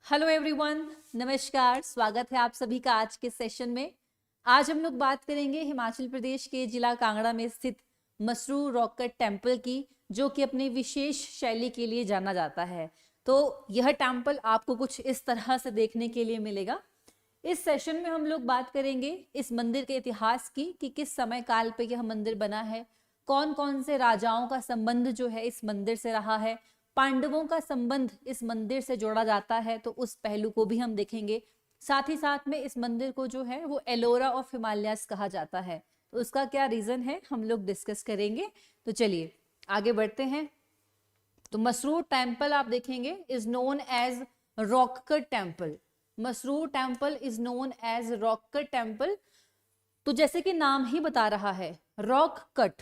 Hello everyone, नमस्कार। स्वागत है आप सभी का आज के सेशन में। आज हम लोग बात करेंगे हिमाचल प्रदेश के जिला कांगड़ा में स्थित मसरूर रॉक कट टेम्पल की, जो कि अपनी विशेष शैली के लिए जाना जाता है। तो यह टेम्पल आपको कुछ इस तरह से देखने के लिए मिलेगा। इस सेशन में हम लोग बात करेंगे इस मंदिर के इतिहास की कि किस समय काल पे यह मंदिर बना है, कौन कौन से राजाओं का संबंध जो है इस मंदिर से रहा है, पांडवों का संबंध इस मंदिर से जोड़ा जाता है तो उस पहलू को भी हम देखेंगे। साथ ही साथ में इस मंदिर को जो है वो एलोरा ऑफ हिमालयास कहा जाता है, तो उसका क्या रीजन है हम लोग डिस्कस करेंगे। तो चलिए आगे बढ़ते हैं। तो मसरूर टेम्पल आप देखेंगे is known as rock cut temple. Masroor temple is known as rock cut temple. तो जैसे कि नाम ही बता रहा है, रॉक कट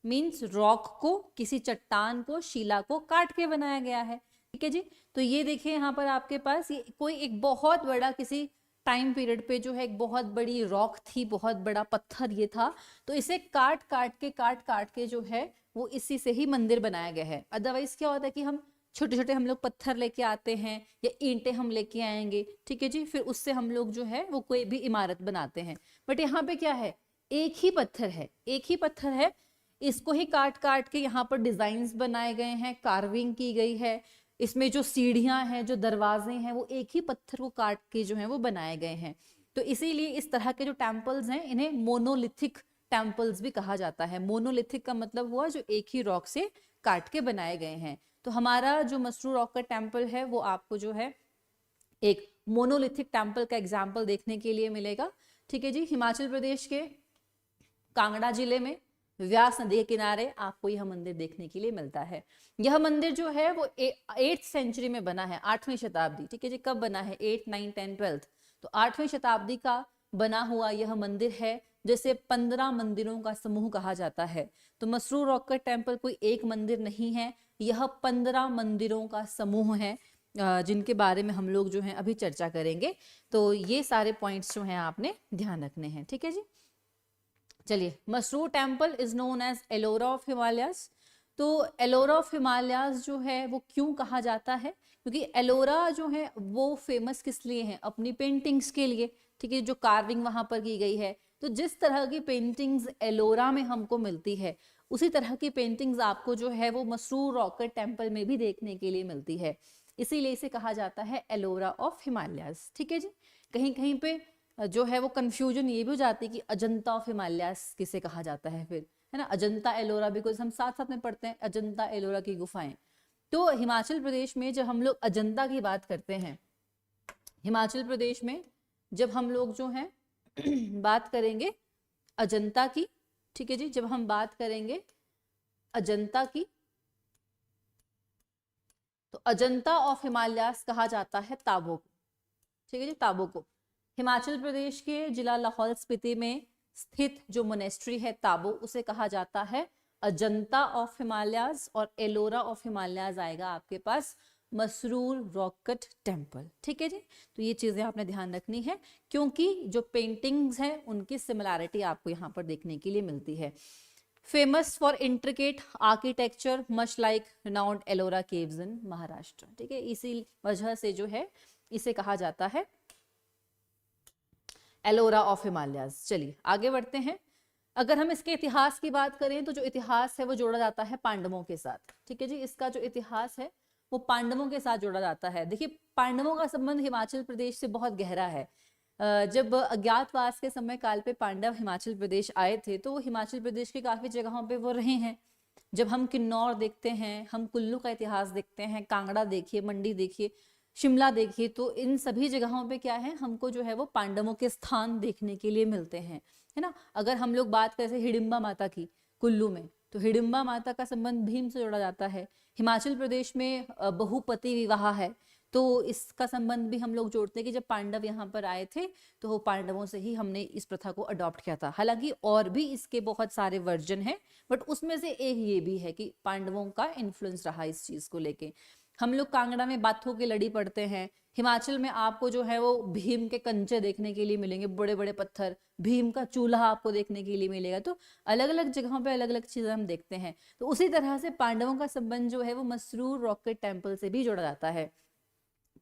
मीन्स रॉक को, किसी चट्टान को, शिला को काट के बनाया गया है। ठीक है जी। तो ये देखिए यहाँ पर आपके पास ये कोई एक बहुत बड़ा किसी टाइम पीरियड पे जो है एक बहुत बड़ी रॉक थी, बहुत बड़ा पत्थर ये था। तो इसे काट काट के जो है वो इसी से ही मंदिर बनाया गया है। अदरवाइज क्या होता है कि हम छोटे छोटे हम लोग पत्थर लेके आते हैं या ईंटें हम लेके आएंगे, ठीक है जी, फिर उससे हम लोग जो है वो कोई भी इमारत बनाते हैं। बट यहाँ पे क्या है, एक ही पत्थर है, एक ही पत्थर है, इसको ही काट काट के यहाँ पर डिजाइन्स बनाए गए हैं, कार्विंग की गई है। इसमें जो सीढ़ियां हैं, जो दरवाजे हैं, वो एक ही पत्थर को काट के जो है वो बनाए गए हैं। तो इसीलिए इस तरह के जो टेम्पल्स हैं इन्हें मोनोलिथिक टेम्पल्स भी कहा जाता है। मोनोलिथिक का मतलब हुआ जो एक ही रॉक से काट के बनाए गए हैं। तो हमारा जो मसरूर रॉक का टेम्पल है वो आपको जो है एक मोनोलिथिक टेम्पल का एग्जाम्पल देखने के लिए मिलेगा। ठीक है जी। हिमाचल प्रदेश के कांगड़ा जिले में व्यास नदी के किनारे आपको यह मंदिर देखने के लिए मिलता है। यह मंदिर जो है वो 8th सेंचुरी में बना है, 8वीं शताब्दी। ठीक है जी। कब बना है? 8, 9, 10, 12। तो 8वीं शताब्दी का बना हुआ यह मंदिर है, जैसे 15 मंदिरों का समूह कहा जाता है। तो मसरूर रॉक कट टेम्पल कोई एक मंदिर नहीं है, यह 15 मंदिरों का समूह है, जिनके बारे में हम लोग जो है अभी चर्चा करेंगे। तो ये सारे पॉइंट्स जो हैं आपने ध्यान रखने हैं। ठीक है जी। चलिए, Masroor temple is known as Ellora of Himalayas. तो एलोरा ऑफ हिमालयास जो है वो क्यों कहा जाता है? क्योंकि एलोरा जो है वो फेमस किस लिए है? अपनी पेंटिंग्स के लिए। ठीक है, जो कार्विंग वहां पर की गई है। तो जिस तरह की पेंटिंग्स एलोरा में हमको मिलती है, उसी तरह की पेंटिंग्स आपको जो है वो मसरूर रॉक कट टेम्पल में भी देखने के लिए मिलती है। इसीलिए इसे कहा जाता है एलोरा ऑफ हिमालयास। ठीक है जी। कहीं कहीं पे जो है वो कंफ्यूजन ये भी हो जाती है कि अजंता ऑफ हिमालयास किसे कहा जाता है फिर, है ना। अजंता एलोरा भी कुछ हम साथ साथ में पढ़ते हैं, अजंता एलोरा की गुफाएं। तो हिमाचल प्रदेश में जब हम लोग अजंता की बात करते हैं, हिमाचल प्रदेश में जब हम लोग जो है बात करेंगे अजंता की, ठीक है जी, जब हम बात करेंगे अजंता की, तो अजंता ऑफ हिमालयास कहा जाता है ताबो को। ठीक है जी, ताबो को। हिमाचल प्रदेश के जिला लाहौल स्पीति में स्थित जो मोनेस्ट्री है ताबो, उसे कहा जाता है अजंता ऑफ हिमालयास, और एलोरा ऑफ हिमालयास आएगा आपके पास मसरूर रॉक कट टेम्पल। ठीक है जी। तो ये चीजें आपने ध्यान रखनी है, क्योंकि जो पेंटिंग्स हैं उनकी सिमिलैरिटी आपको यहाँ पर देखने के लिए मिलती है। Famous for intricate architecture much like renowned Ellora caves इन महाराष्ट्र। ठीक है, इसी वजह से जो है इसे कहा जाता है एलोरा ऑफ हिमालयास। चलिए आगे बढ़ते हैं। अगर हम इसके इतिहास की बात करें तो जो इतिहास है वो जोड़ा जाता है पांडवों के साथ। ठीक है जी। इसका जो इतिहास है वो पांडवों के साथ जोड़ा जाता है। देखिए, पांडवों का संबंध हिमाचल प्रदेश से बहुत गहरा है। जब अज्ञातवास के समय काल पे पांडव हिमाचल प्रदेश आए थे, तो वो हिमाचल प्रदेश की काफी जगहों पे वो रहे हैं। जब हम किन्नौर देखते हैं, हम कुल्लू का इतिहास देखते हैं, कांगड़ा देखिए, मंडी देखिए, शिमला देखिए, तो इन सभी जगहों पे क्या है, हमको जो है वो पांडवों के स्थान देखने के लिए मिलते हैं, है ना। अगर हम लोग बात करें हिडिंबा माता की कुल्लू में, तो हिडिंबा माता का संबंध भीम से जोड़ा जाता है। हिमाचल प्रदेश में बहुपति विवाह है, तो इसका संबंध भी हम लोग जोड़ते हैं कि जब पांडव यहाँ पर आए थे तो वो पांडवों से ही हमने इस प्रथा को अडॉप्ट किया था। हालांकि और भी इसके बहुत सारे वर्जन हैं, बट उसमें से एक ये भी है कि पांडवों का इन्फ्लुएंस रहा इस चीज को लेके। हम लोग कांगड़ा में बाथों की लड़ी पढ़ते हैं, हिमाचल में आपको जो है वो भीम के कंचे देखने के लिए मिलेंगे, बड़े बड़े पत्थर, भीम का चूल्हा आपको देखने के लिए मिलेगा। तो अलग अलग जगहों पे अलग अलग चीजें हम देखते हैं। तो उसी तरह से पांडवों का संबंध जो है वो मसरूर रॉक कट टेम्पल से भी जोड़ा जाता है।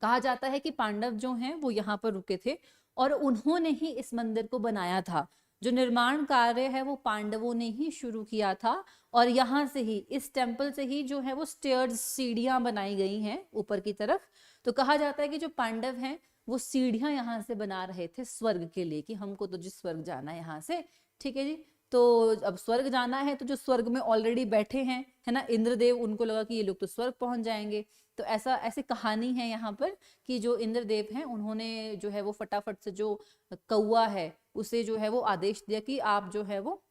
कहा जाता है कि पांडव जो हैं वो यहाँ पर रुके थे और उन्होंने ही इस मंदिर को बनाया था। जो निर्माण कार्य है वो पांडवों ने ही शुरू किया था और यहाँ से ही, इस टेम्पल से ही जो है वो स्टेयर्स, सीढ़ियां बनाई गई हैं ऊपर की तरफ। तो कहा जाता है कि जो पांडव हैं वो सीढ़ियां यहाँ से बना रहे थे स्वर्ग के लिए, कि हमको तो जिस स्वर्ग जाना है यहाँ से, ठीक है जी। तो अब स्वर्ग जाना है तो जो स्वर्ग में ऑलरेडी बैठे हैं, है ना, इंद्रदेव, उनको लगा कि ये लोग तो स्वर्ग पहुंच जाएंगे। तो ऐसी कहानी है यहाँ पर कि जो इंद्रदेव हैं उन्होंने जो है वो फटाफट से जो कौआ है उसे जो है वो आदेश दिया कि आप जो है वो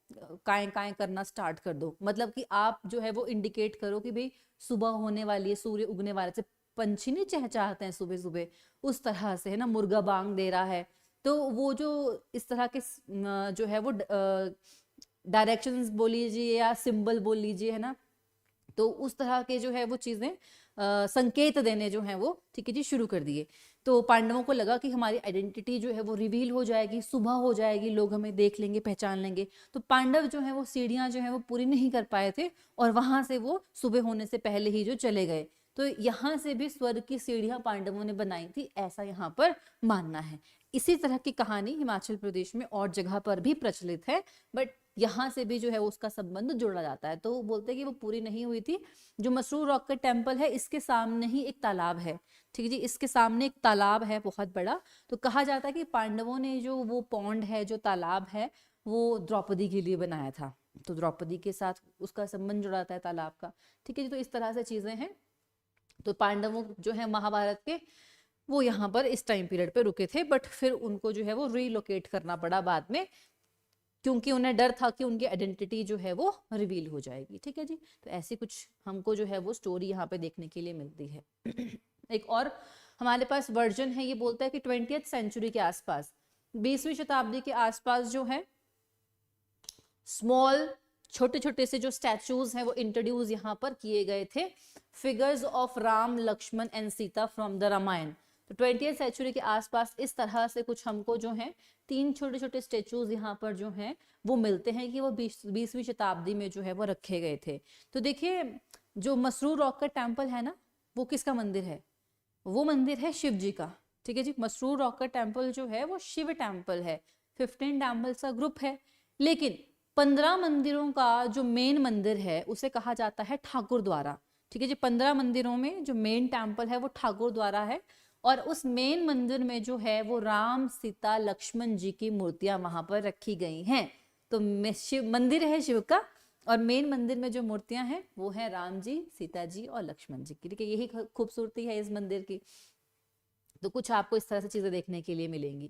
काएं काएं करना स्टार्ट कर दो। मतलब कि आप जो है वो इंडिकेट करो कि भाई सुबह होने वाली है, सूर्य उगने वाले से, पंछी नहीं चहचहाते हैं सुबह सुबह, उस तरह से, है ना, मुर्गा बांग दे रहा है। तो वो जो इस तरह के जो है वो डायरेक्शंस बोल लीजिए या सिंबल बोल लीजिए, है ना, तो उस तरह के जो है वो चीजें संकेत देने जो है वो, ठीक है जी, शुरू कर दिए। तो पांडवों को लगा कि हमारी आइडेंटिटी जो है वो रिवील हो जाएगी, सुबह हो जाएगी, लोग हमें देख लेंगे, पहचान लेंगे। तो पांडव जो है वो सीढ़ियां जो है वो पूरी नहीं कर पाए थे और वहां से वो सुबह होने से पहले ही जो चले गए। तो यहाँ से भी स्वर्ग की सीढ़ियां पांडवों ने बनाई थी, ऐसा यहाँ पर मानना है। इसी तरह की कहानी हिमाचल प्रदेश में और जगह पर भी प्रचलित है, बट यहाँ से भी जो है उसका संबंध जोड़ा जाता है। तो वो बोलते हैं कि वो पूरी नहीं हुई थी। जो मसरूर रॉक का टेम्पल है, इसके सामने ही एक तालाब है, ठीक है जी, इसके सामने एक तालाब है बहुत बड़ा। तो कहा जाता है कि पांडवों ने जो वो पौंड है, जो तालाब है, वो द्रौपदी के लिए बनाया था। तो द्रौपदी के साथ उसका संबंध जुड़ाता है तालाब का, ठीक है जी। तो इस तरह से चीजें हैं। तो पांडवों जो है महाभारत के, वो यहाँ पर इस टाइम पीरियड पे रुके थे, बट फिर उनको जो है वो रीलोकेट करना पड़ा बाद में, क्योंकि उन्हें डर था कि उनकी आइडेंटिटी जो है वो रिवील हो जाएगी, ठीक है जी। तो ऐसी कुछ हमको जो है वो स्टोरी यहाँ पे देखने के लिए मिलती है। एक और हमारे पास वर्जन है, ये बोलता है कि 20th सेंचुरी के आसपास, 20वीं शताब्दी के आसपास जो है स्मॉल, छोटे छोटे से जो स्टैचूज हैं वो इंट्रोड्यूस यहाँ पर किए गए थे, figures of Ram, Lakshman and Sita from the Ramayana. तो 20th सेंचुरी के आसपास इस तरह से कुछ हमको जो है 3 छोटे छोटे स्टेचूज यहाँ पर जो हैं वो मिलते हैं कि वो 20वीं शताब्दी में जो है वो रखे गए थे। तो देखिए, जो मसरूर रॉक का टेम्पल है ना, वो किसका मंदिर है? वो मंदिर है शिव जी का, ठीक है जी। मसरूर रॉक का टेम्पल जो है वो शिव टेम्पल है, 15 टेम्पल्स का ग्रुप है। लेकिन 15 मंदिरों का जो मेन मंदिर है उसे कहा जाता है ठाकुर द्वारा, ठीक है जी। 15 मंदिरों में जो मेन टेम्पल है वो ठाकुर द्वारा है, और उस मेन मंदिर में जो है वो राम, सीता, लक्ष्मण जी की मूर्तियां वहां पर रखी गई हैं। तो शिव मंदिर है शिव का, और मेन मंदिर में जो मूर्तियां हैं वो है राम जी, सीता जी और लक्ष्मण जी की, ठीक है। यही खूबसूरती है इस मंदिर की। तो कुछ आपको इस तरह से चीजें देखने के लिए मिलेंगी।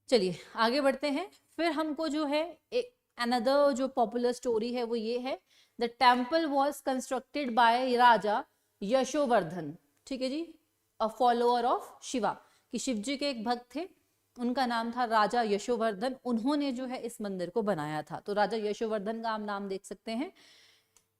चलिए आगे बढ़ते हैं। फिर हमको जो है एक अनदर जो पॉपुलर स्टोरी है वो ये है, the temple was constructed by Raja Yashovardhan, ठीक है जी, अ फॉलोअर ऑफ शिवा, कि शिव जी के एक भक्त थे, उनका नाम था राजा यशोवर्धन। उन्होंने जो है इस मंदिर को बनाया था। तो राजा यशोवर्धन का आप नाम देख सकते हैं।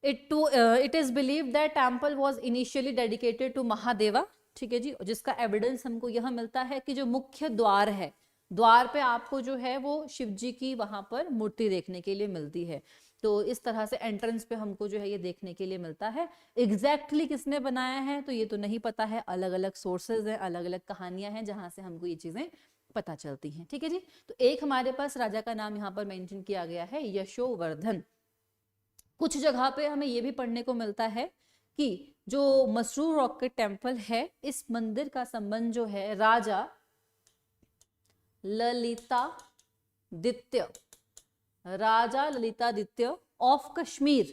It is believe that temple was initially dedicated to Mahadeva, ठीक है जी, जिसका एविडेंस हमको यह मिलता है कि जो मुख्य द्वार है, द्वार पे आपको जो है वो शिव जी की वहां पर मूर्ति देखने के लिए मिलती है। तो इस तरह से एंट्रेंस पे हमको जो है ये देखने के लिए मिलता है। एग्जैक्टली किसने बनाया है तो ये तो नहीं पता है, अलग अलग सोर्सेज हैं, अलग अलग कहानियां हैं जहां से हमको ये चीजें पता चलती हैं, ठीक है जी। तो एक हमारे पास राजा का नाम यहाँ पर मेंशन किया गया है, यशोवर्धन। कुछ जगह पे हमें ये भी पढ़ने को मिलता है कि जो मसरूर रॉक के टेम्पल है, इस मंदिर का संबंध जो है राजा ललितादित्य, राजा ललितादित्य ऑफ कश्मीर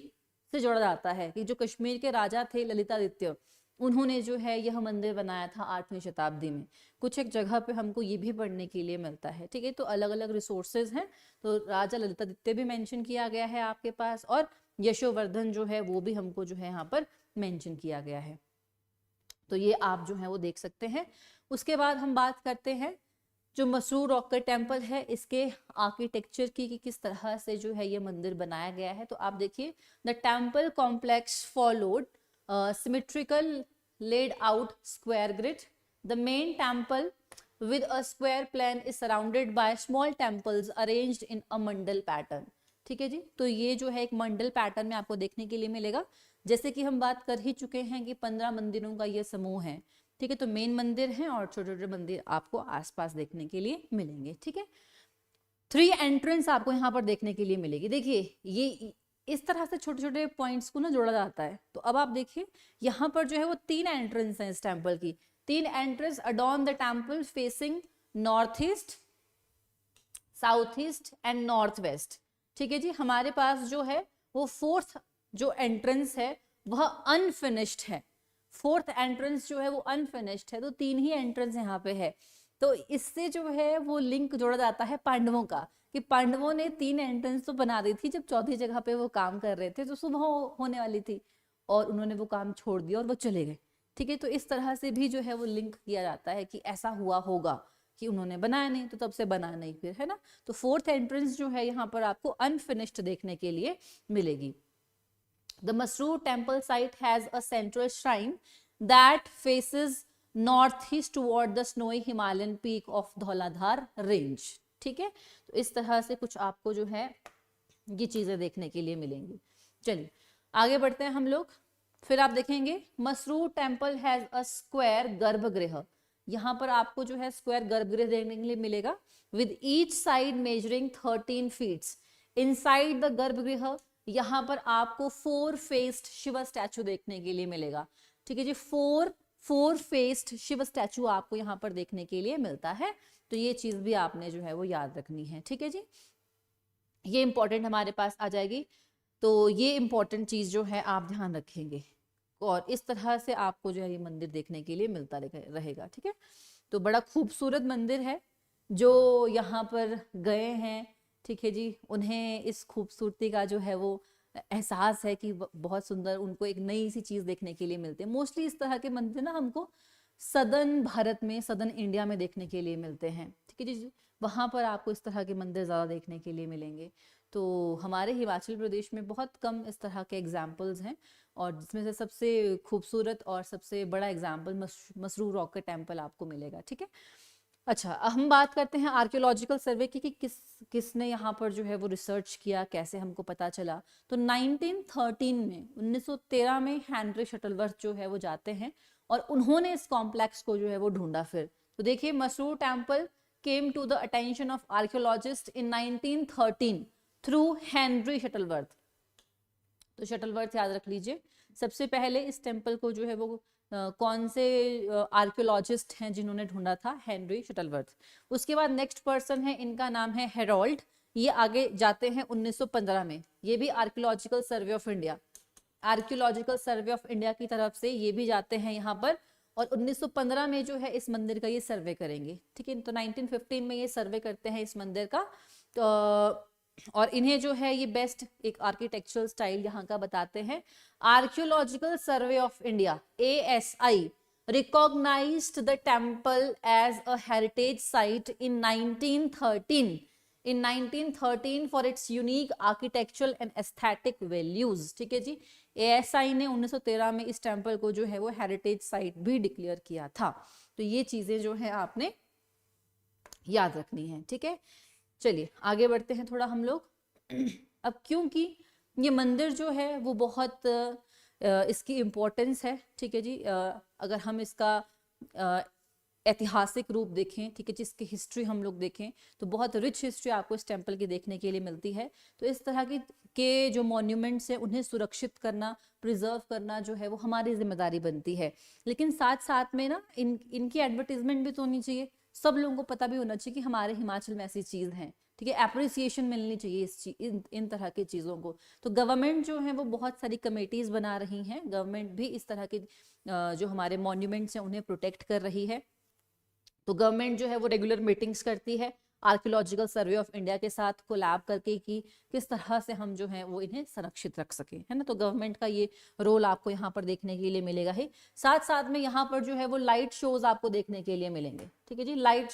से जोड़ा जाता है, कि जो कश्मीर के राजा थे ललितादित्य, उन्होंने जो है यह मंदिर बनाया था 8वीं शताब्दी में। कुछ एक जगह पे हमको ये भी पढ़ने के लिए मिलता है, ठीक है। तो अलग अलग रिसोर्सेज हैं। तो राजा ललितादित्य भी मेंशन किया गया है आपके पास, और यशोवर्धन जो है वो भी हमको जो है यहाँ पर मेंशन किया गया है। तो ये आप जो है वो देख सकते हैं। उसके बाद हम बात करते हैं जो मसरूर रॉक का टेम्पल है, इसके आर्किटेक्चर की, कि किस तरह से जो है ये मंदिर बनाया गया है। तो आप देखिए, the temple complex followed symmetrical laid out square grid. The main temple with a square plan is surrounded by small temples arranged in a mandal pattern. ठीक है जी। तो ये जो है एक मंडल पैटर्न में आपको देखने के लिए मिलेगा। जैसे कि हम बात कर ही चुके हैं कि 15 मंदिरों का ये समूह है, ठीक है। तो मेन मंदिर हैं और छोटे छोटे मंदिर आपको आसपास देखने के लिए मिलेंगे। ठीक है, 3 एंट्रेंस आपको यहाँ पर देखने के लिए मिलेगी। देखिए ये इस तरह से छोटे छोटे पॉइंट्स को ना जोड़ा जाता है। तो अब आप देखिए यहाँ पर जो है वो 3 एंट्रेंस हैं इस टेम्पल की। 3 entrance adorn the temple facing north east, south east and north west. ठीक है जी, हमारे पास जो है वो 4th जो एंट्रेंस है वह अनफिनिश्ड है। 4th एंट्रेंस जो है वो अनफिनिश्ड है। तो 3 ही एंट्रेंस यहाँ पे है। तो इससे जो है वो लिंक जोड़ा जाता है पांडवों का, कि पांडवों ने 3 एंट्रेंस तो बना दी थी जब चौथी जगह पे वो काम कर रहे थे, तो सुबह होने वाली थी और उन्होंने वो काम छोड़ दिया और वो चले गए। ठीक है, तो इस तरह से भी जो है वो लिंक किया जाता है कि ऐसा हुआ होगा कि उन्होंने बनाया नहीं तो तब से बना नहीं फिर, है ना। तो 4th एंट्रेंस जो है यहाँ पर आपको अनफिनिश्ड देखने के लिए मिलेगी। The Masroor temple site has a central shrine that faces northeast toward the snowy Himalayan peak of Dhauladhar range। ठीक है, तो इस तरह से कुछ आपको जो है ये चीजें देखने के लिए मिलेंगी। चलिए आगे बढ़ते हैं हम लोग। फिर आप देखेंगे Masroor temple has a square गर्भगृह। यहाँ पर आपको जो है स्क्वायर गर्भगृह देखने के लिए मिलेगा with each side measuring 13 feets. Inside the garbhagriha यहाँ पर आपको 4 फेस्ड शिव स्टैचू देखने के लिए मिलेगा। ठीक है जी, 4 फेस्ड शिव स्टैचू आपको यहाँ पर देखने के लिए मिलता है। तो ये चीज भी आपने जो है वो याद रखनी है। ठीक है जी, ये इंपॉर्टेंट हमारे पास आ जाएगी। तो ये इंपॉर्टेंट चीज जो है आप ध्यान रखेंगे और इस तरह से आपको जो है ये मंदिर देखने के लिए मिलता रहेगा। ठीक है, तो बड़ा खूबसूरत मंदिर है। जो यहाँ पर गए हैं, ठीक है जी, उन्हें इस खूबसूरती का जो है वो एहसास है कि बहुत सुंदर, उनको एक नई सी चीज देखने के लिए मिलते हैं। मोस्टली इस तरह के मंदिर ना हमको सदर्न भारत में, सदर्न इंडिया में देखने के लिए मिलते हैं। ठीक है जी, वहां पर आपको इस तरह के मंदिर ज्यादा देखने के लिए मिलेंगे। तो हमारे हिमाचल प्रदेश में बहुत कम इस तरह के एग्जाम्पल्स हैं और जिसमें से सबसे खूबसूरत और सबसे बड़ा एग्जाम्पल मसरूर रॉक का टेम्पल आपको मिलेगा। ठीक है, अच्छा हम बात करते हैं आर्कियोलॉजिकल सर्वे की कि किसने यहाँ पर जो है वो रिसर्च किया, कैसे हमको पता चला। तो 1913 में हेनरी शटलवर्थ जो है वो जाते हैं और उन्होंने इस कॉम्प्लेक्स को जो है वो ढूंढा। फिर तो देखिए Masroor temple came to the attention of archaeologist in 1913 through Henry Shuttleworth. तो शटलवर्थ याद रख लीजिए। सबसे पहले इस टेम्पल को जो है वो कौन से आर्कियोलॉजिस्ट हैं जिन्होंने ढूंढा था, हेनरी शटलवर्थ। उसके बाद नेक्स्ट पर्सन है, इनका नाम है हेरोल्ड। ये आगे जाते हैं 1915 में। ये भी archaeological survey of India, archaeological survey of India की तरफ से ये भी जाते हैं यहाँ पर और 1915 में जो है इस मंदिर का ये सर्वे करेंगे। ठीक है, तो 1915 में ये सर्वे करते हैं इस मंदिर का। तो और इन्हें जो है ये बेस्ट एक आर्किटेक्चरल स्टाइल यहाँ का बताते हैं। Archaeological survey of India ASI recognized the temple as a heritage site in 1913 for its unique architectural and aesthetic values। ठीक है जी, ASI ने 1913 में इस टेम्पल को जो है वो हेरिटेज साइट भी डिक्लेयर किया था। तो ये चीजें जो है आपने याद रखनी है। ठीक है, चलिए आगे बढ़ते हैं थोड़ा हम लोग। अब क्योंकि ये मंदिर जो है वो बहुत इसकी इम्पोर्टेंस है। ठीक है जी, अगर हम इसका ऐतिहासिक रूप देखें, ठीक है, जिसकी हिस्ट्री हम लोग देखें तो बहुत रिच हिस्ट्री आपको इस टेम्पल की देखने के लिए मिलती है। तो इस तरह के जो मॉन्यूमेंट्स हैं उन्हें सुरक्षित करना, प्रिजर्व करना जो है वो हमारी जिम्मेदारी बनती है। लेकिन साथ साथ में ना इनकी एडवर्टीजमेंट भी तो होनी चाहिए, सब लोगों को पता भी होना चाहिए कि हमारे हिमाचल में ऐसी चीज है। ठीक है, एप्रिसिएशन मिलनी चाहिए इन तरह की चीज़ों को। तो गवर्नमेंट जो है वो बहुत सारी कमेटीज बना रही हैं। गवर्नमेंट भी इस तरह के जो हमारे मॉन्यूमेंट्स हैं उन्हें प्रोटेक्ट कर रही है। तो गवर्नमेंट जो है वो रेगुलर मीटिंग्स करती है आर्कियोलॉजिकल सर्वे ऑफ इंडिया के साथ कोलैब करके कि किस तरह से हम जो है वो इन्हें संरक्षित रख सके, है ना। तो गवर्नमेंट का ये रोल आपको यहाँ पर देखने के लिए मिलेगा ही। साथ साथ में यहाँ पर जो है वो लाइट शोज आपको देखने के लिए मिलेंगे। ठीक है जी, लाइट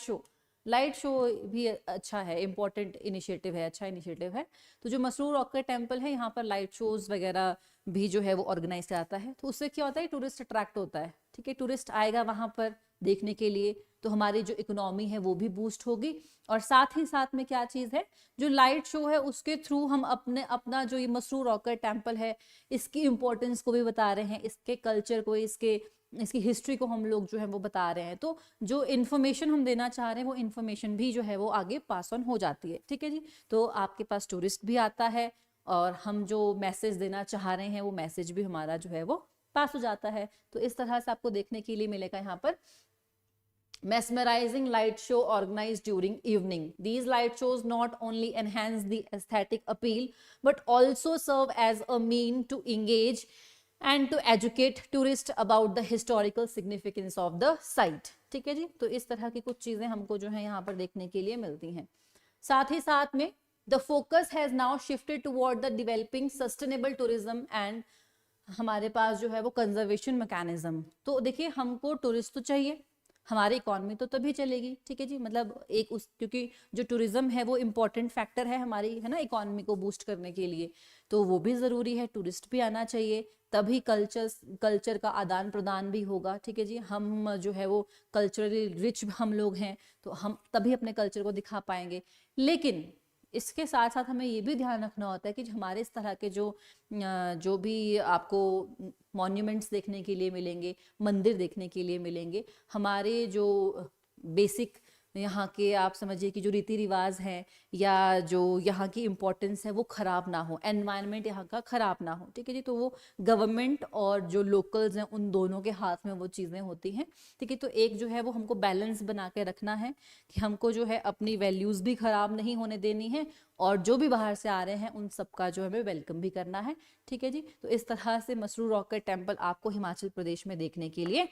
शो भी अच्छा है, इंपॉर्टेंट इनिशिएटिव है, अच्छा इनिशिएटिव है। तो जो मसरूर रॉक का टेम्पल है यहाँ पर लाइट शोज वगैरह भी जो है वो ऑर्गेनाइज कराता है। तो उससे क्या होता है, टूरिस्ट अट्रैक्ट होता है। ठीक है, टूरिस्ट आएगा वहां पर देखने के लिए, तो हमारी जो इकोनॉमी है वो भी बूस्ट होगी। और साथ ही साथ में क्या चीज है, जो लाइट शो है उसके थ्रू हम अपना जो ये मसरूर रॉकेट टेम्पल है इसकी इंपॉर्टेंस को भी बता रहे हैं, इसके कल्चर को, इसकी हिस्ट्री को हम लोग जो है वो बता रहे हैं। तो जो इन्फॉर्मेशन हम देना चाह रहे हैं वो इन्फॉर्मेशन भी जो है वो आगे पास ऑन हो जाती है। ठीक है जी, तो आपके पास टूरिस्ट भी आता है और हम जो मैसेज देना चाह रहे हैं वो मैसेज भी हमारा जो है वो पास हो जाता है। तो इस तरह से आपको देखने के लिए मिलेगा यहाँ पर mesmerizing light show organized during evening. These light shows not only enhance the aesthetic appeal but also serve as a mean to engage and to educate tourists about the historical significance of the site. ठीक है जी, तो इस तरह की कुछ चीजें हमको जो है यहाँ पर देखने के लिए मिलती हैं। साथ ही साथ में the focus has now shifted toward the developing sustainable tourism and हमारे पास जो है वो कंजर्वेशन मैकेनिज्म। तो देखिए हमको टूरिस्ट तो चाहिए, हमारी इकोनॉमी तो तभी चलेगी। ठीक है जी, मतलब एक उस क्योंकि जो टूरिज्म है वो इम्पोर्टेंट फैक्टर है हमारी, है ना, इकोनॉमी को बूस्ट करने के लिए, तो वो भी ज़रूरी है, टूरिस्ट भी आना चाहिए, तभी कल्चर का आदान प्रदान भी होगा। ठीक है जी, हम जो है वो कल्चरली रिच हम लोग हैं, तो हम तभी अपने कल्चर को दिखा पाएंगे। लेकिन इसके साथ साथ हमें ये भी ध्यान रखना होता है कि हमारे इस तरह के जो भी आपको मॉन्यूमेंट्स देखने के लिए मिलेंगे, मंदिर देखने के लिए मिलेंगे, हमारे जो बेसिक यहाँ के आप समझिए कि जो रीति रिवाज हैं या जो यहाँ की इम्पोर्टेंस है वो खराब ना हो, एनवायरनमेंट यहाँ का खराब ना हो। ठीक है जी, तो वो गवर्नमेंट और जो लोकल्स हैं उन दोनों के हाथ में वो चीज़ें होती हैं। ठीक है, तो एक जो है वो हमको बैलेंस बना के रखना है कि हमको जो है अपनी वैल्यूज़ भी खराब नहीं होने देनी है और जो भी बाहर से आ रहे हैं उन सबका जो हमें वेलकम भी करना है। ठीक है जी, तो इस तरह से मसरूर रॉकेट टेम्पल आपको हिमाचल प्रदेश में देखने के लिए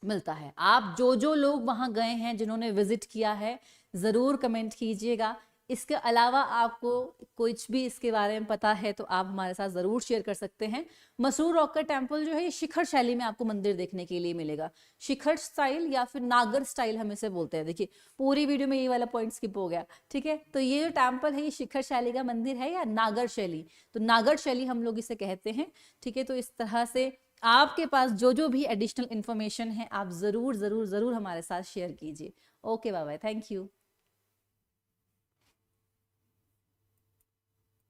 मिलता है। आप जो लोग वहां गए हैं, जिन्होंने विजिट किया है, जरूर कमेंट कीजिएगा। इसके अलावा आपको कुछ भी इसके बारे में पता है तो आप हमारे साथ जरूर शेयर कर सकते हैं। मसरूर रॉकेट टेम्पल जो है ये शिखर शैली में आपको मंदिर देखने के लिए मिलेगा। शिखर स्टाइल या फिर नागर स्टाइल हम इसे बोलते हैं। देखिए पूरी वीडियो में ये वाला पॉइंट स्किप हो गया। ठीक है, तो ये जो टेम्पल है ये शिखर शैली का मंदिर है या नागर शैली, तो नागर शैली हम लोग इसे कहते हैं। ठीक है, तो इस तरह से आपके पास जो भी एडिशनल इंफॉर्मेशन है आप जरूर जरूर जरूर हमारे साथ शेयर कीजिए। Okay, bye bye, thank you.